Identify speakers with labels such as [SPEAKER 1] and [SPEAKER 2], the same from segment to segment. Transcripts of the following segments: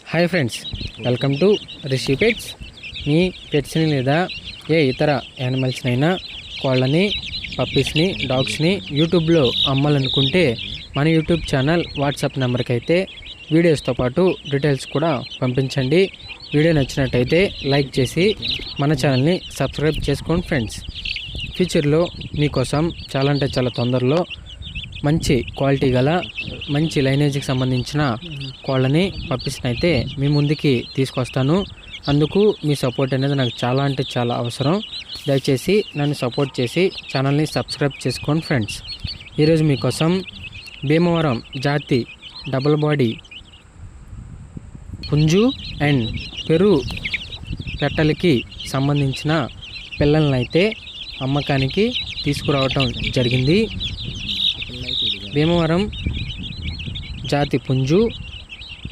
[SPEAKER 1] Hi friends, welcome to Rishi pets. మీ పెట్స్ని లేదా ఏ ఇతర యానిమల్స్నైనా, కోళ్ళని, పప్పీస్ని, డాగ్స్ని యూట్యూబ్లో అమ్మాలనుకుంటే మన యూట్యూబ్ ఛానల్ వాట్సాప్ నెంబర్కి అయితే వీడియోస్తో పాటు డీటెయిల్స్ కూడా పంపించండి. వీడియో నచ్చినట్టయితే లైక్ చేసి మన ఛానల్ని సబ్స్క్రైబ్ చేసుకోండి ఫ్రెండ్స్. ఫ్యూచర్లో మీకోసం చాలా అంటే చాలా తొందరలో మంచి క్వాలిటీ గల మంచి లైనేజ్కి సంబంధించిన కోళ్ళని, పప్పీస్ని అయితే మీ ముందుకి తీసుకొస్తాను. అందుకు మీ సపోర్ట్ అనేది నాకు చాలా అంటే చాలా అవసరం. దయచేసి నన్ను సపోర్ట్ చేసి ఛానల్ని సబ్స్క్రైబ్ చేసుకోండి ఫ్రెండ్స్. ఈరోజు మీకోసం భీమవరం జాతి డబుల్ బాడీ పుంజు అండ్ పెరు పెట్టలకి సంబంధించిన పిల్లలను అయితే అమ్మకానికి తీసుకురావటం జరిగింది. భీమవరం జాతి పుంజు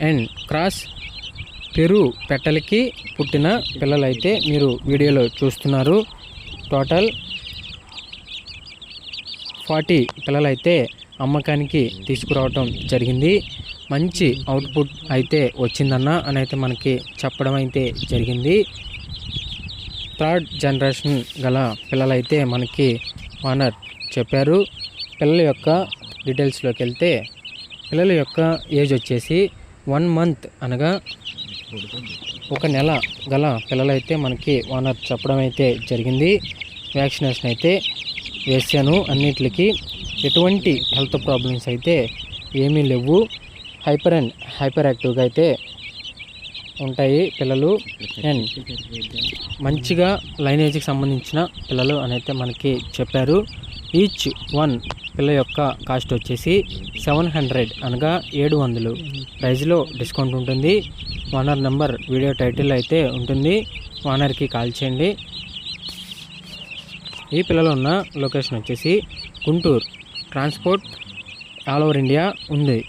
[SPEAKER 1] అండ్ క్రాస్ పెరు పెట్టలకి పుట్టిన పిల్లలైతే మీరు వీడియోలో చూస్తున్నారు. టోటల్ 40 పిల్లలైతే అమ్మకానికి తీసుకురావటం జరిగింది. మంచి అవుట్పుట్ అయితే వచ్చిందన్న అని అయితే మనకి చెప్పడం అయితే జరిగింది. 3rd జనరేషన్ గల పిల్లలైతే మనకి ఓనర్ చెప్పారు. పిల్లల యొక్క డీటెయిల్స్లోకి వెళ్తే పిల్లల యొక్క ఏజ్ వచ్చేసి 1 మంత్ అనగా 1 నెల గల పిల్లలైతే మనకి ఓనర్ చెప్పడం అయితే జరిగింది. వ్యాక్సినేషన్ అయితే వేసాను. అన్నిటికి ఎటువంటి హెల్త్ ప్రాబ్లమ్స్ అయితే ఏమీ లేవు. హైపర్ యాక్టివ్గా అయితే ఉంటాయి పిల్లలు. అండ్ మంచిగా లైనేజ్కి సంబంధించిన పిల్లలు అని అయితే మనకి చెప్పారు. ఈచ్ వన్ పిల్ల యొక్క కాస్ట్ వచ్చేసి 700 అనగా 700 ప్రైజ్లో డిస్కౌంట్ ఉంటుంది. ఓనర్ నెంబర్ వీడియో టైటిల్ అయితే ఉంటుంది. ఓనర్కి కాల్ చేయండి. ఈ పిల్లలు ఉన్న లొకేషన్ వచ్చేసి Guntur. Transport all over India ఉంది.